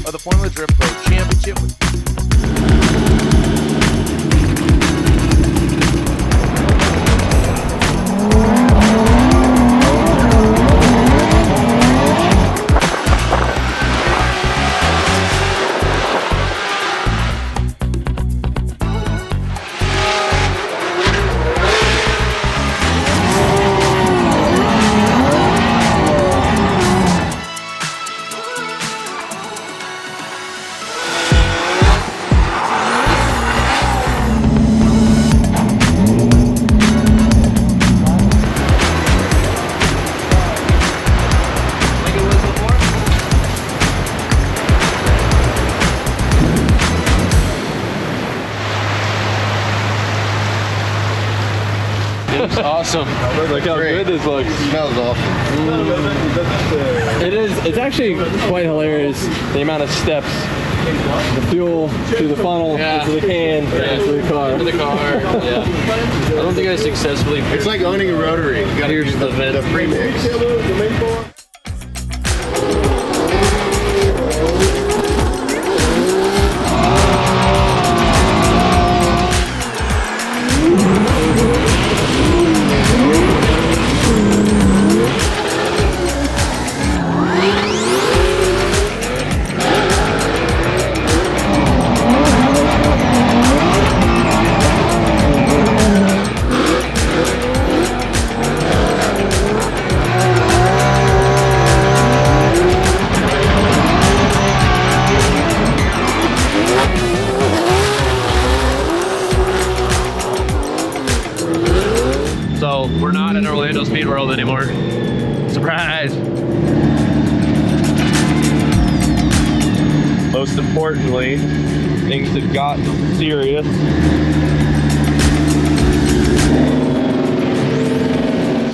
of the Formula Drift Pro Championship. Looks awesome. Look how good this looks. It smells awesome. It is. It's actually quite hilarious the amount of steps. The fuel to the funnel, into the can, into the car. Into the car. Yeah. I don't think I successfully. It's like owning a rotary. You gotta use the premix. So we're not in Orlando Speed World anymore. Surprise! Most importantly, things have gotten serious.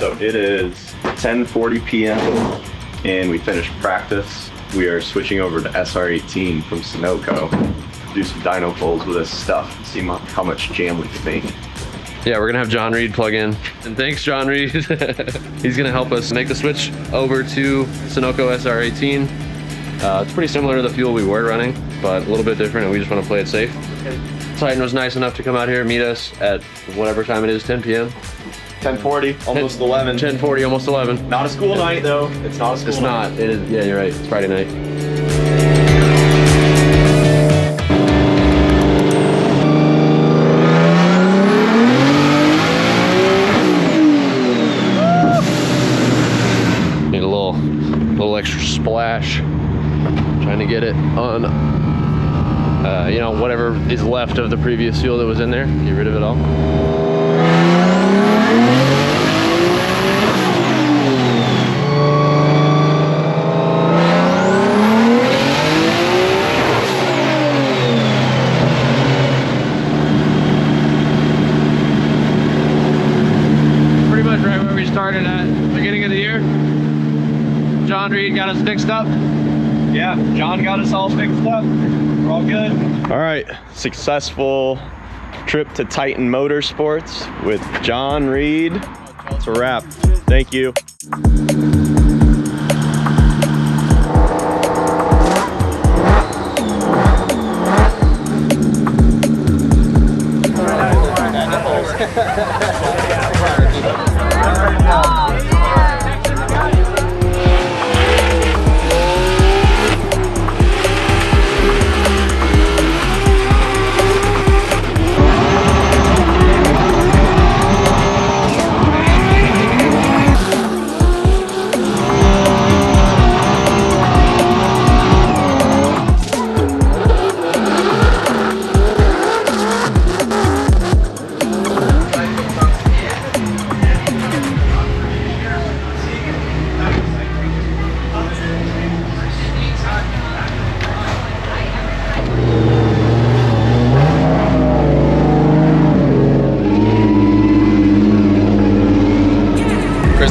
So it is 10:40 p.m. and we finished practice. We are switching over to SR18 from Sunoco. Do some dyno pulls with this stuff, see how much jam we can make. Yeah, we're gonna have John Reed plug in. And thanks, John Reed. He's gonna help us make the switch over to Sunoco SR18. It's pretty similar to the fuel we were running, but a little bit different, and we just wanna play it safe. Titan was nice enough to come out here and meet us at whatever time it is, 10 p.m. 10:40, almost 11. 10:40, almost 11. Not a school night though. It's not a school night. It's not. It is. Yeah, you're right. It's Friday night. Need a little extra splash. Trying to get it on, you know, whatever is left of the previous fuel that was in there. Get rid of it all. Right where we started at beginning of the year. John Reed got us fixed up. Yeah, John got us all fixed up. We're all good. All right, successful trip to Titan Motorsports with John Reed. It's a wrap. Thank you.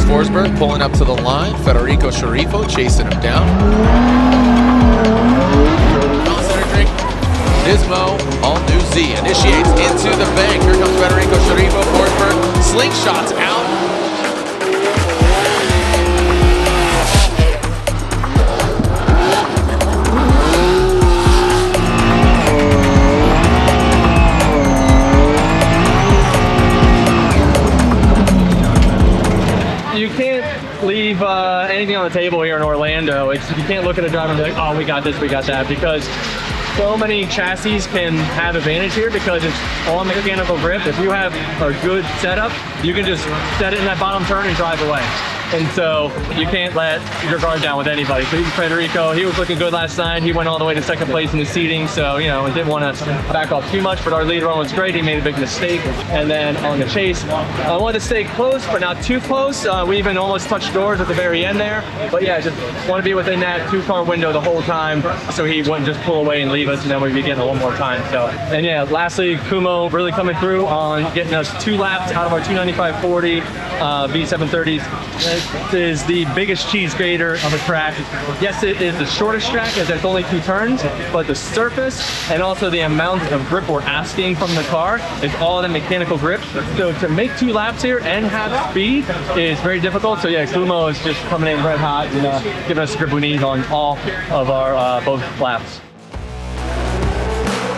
Forsberg pulling up to the line. Federico Sharifo chasing him down. Center drink. Nismo, all new Z, initiates into the bank. Here comes Federico Sharifo. Forsberg slingshots out. anything on the table here in Orlando. You can't look at a driver and be like, oh, we got this, we got that, because so many chassis can have advantage here because it's all mechanical grip. If you have a good setup, you can just set it in that bottom turn and drive away. And so you can't let your guard down with anybody. So even Federico, he was looking good last night. He went all the way to second place in the seating. So, you know, didn't want to back off too much, but our lead run was great. He made a big mistake. And then on the chase, I wanted to stay close, but not too close. We even almost touched doors at the very end there. But yeah, just want to be within that 2-car window the whole time so he wouldn't just pull away and leave us and then we'd be getting it one more time. So, and yeah, lastly, Kumo really coming through on getting us 2 laps out of our 295/40 V730s. This is the biggest cheese grater of a track. Yes, it is the shortest track as it's only 2 turns, but the surface and also the amount of grip we're asking from the car is all the mechanical grip. So to make 2 laps here and have speed is very difficult. So yeah, Kumo is just coming in red hot and giving us the grip we need on all of our both laps.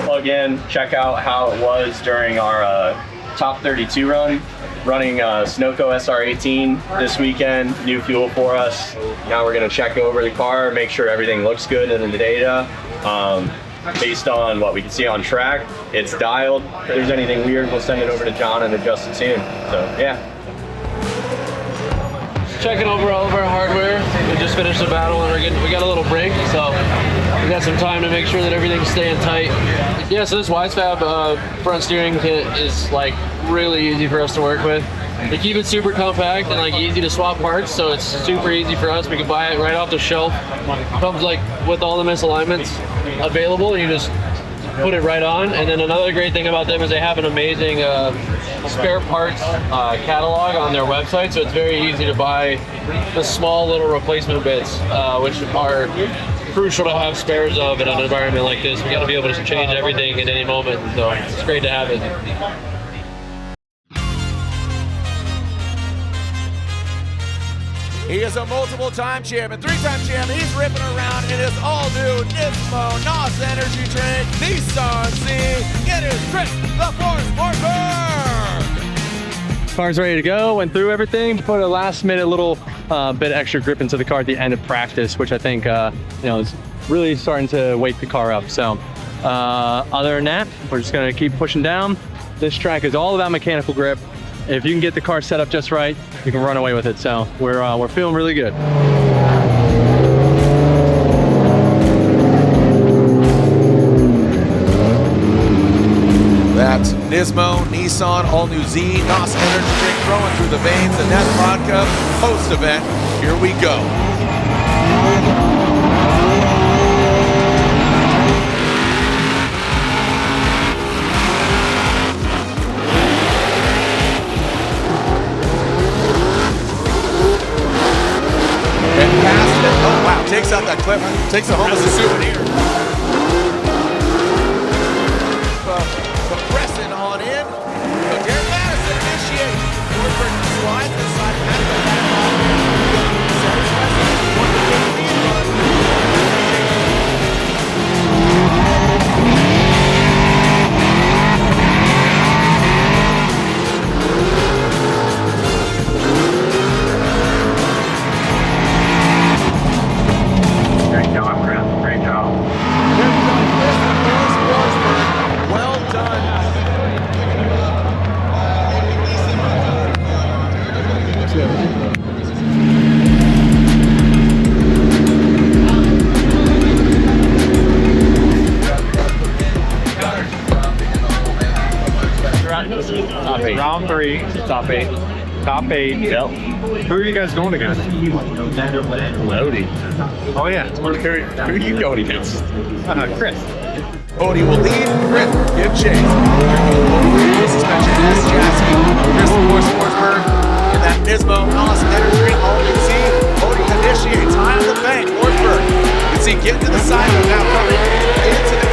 Plug in, check out how it was during our top 32 run. Running Sunoco SR18 this weekend, new fuel for us. Now we're gonna check over the car, make sure everything looks good in the data. Based on what we can see on track, it's dialed. If there's anything weird, we'll send it over to John and adjust it soon. So yeah. Checking over all of our hardware. We just finished the battle and we got a little break, so we got some time to make sure that everything's staying tight. Yeah, so this Wisefab front steering kit is like really easy for us to work with. They keep it super compact and like easy to swap parts, so it's super easy for us. We can buy it right off the shelf. Comes like with all the misalignments available. You just put it right on. And then another great thing about them is they have an amazing spare parts catalog on their website, so it's very easy to buy the small little replacement bits, which are crucial to have spares of in an environment like this. We got to be able to change everything at any moment, so it's great to have it. He is a multiple-time champion, 3-time champion. He's ripping around in his all-new Nismo NOS energy drink, Nissan Z. It is Chris the Forsberg. Car's ready to go. Went through everything. Put a last-minute little bit extra grip into the car at the end of practice, which I think is really starting to wake the car up. So other than that, we're just gonna keep pushing down. This track is all about mechanical grip. If you can get the car set up just right, you can run away with it. So we're feeling really good. That's Nismo, Nissan, all-new Z, NOS energy drink flowing through the veins, the Net Vodka post-event. Here we go. Oh wow, takes out that clip, takes it home as a souvenir. But pressing on in, but Derek Madison initiates. Forsberg slides inside and has the back off. One to take the lead run. Great job, Chris. Great job. Well done. Round 3, top 8. Top 8. Yep. Who are you guys going against? Lodi. Oh yeah. Who are you going against? Chris. Bodie will lead, Chris give chase. Suspension S chassis, Chris Forsberg in that Nismo NOS energy drink, all you can see. Bodie initiates high on the bank, Forsberg. You can see getting to the side of now coming into the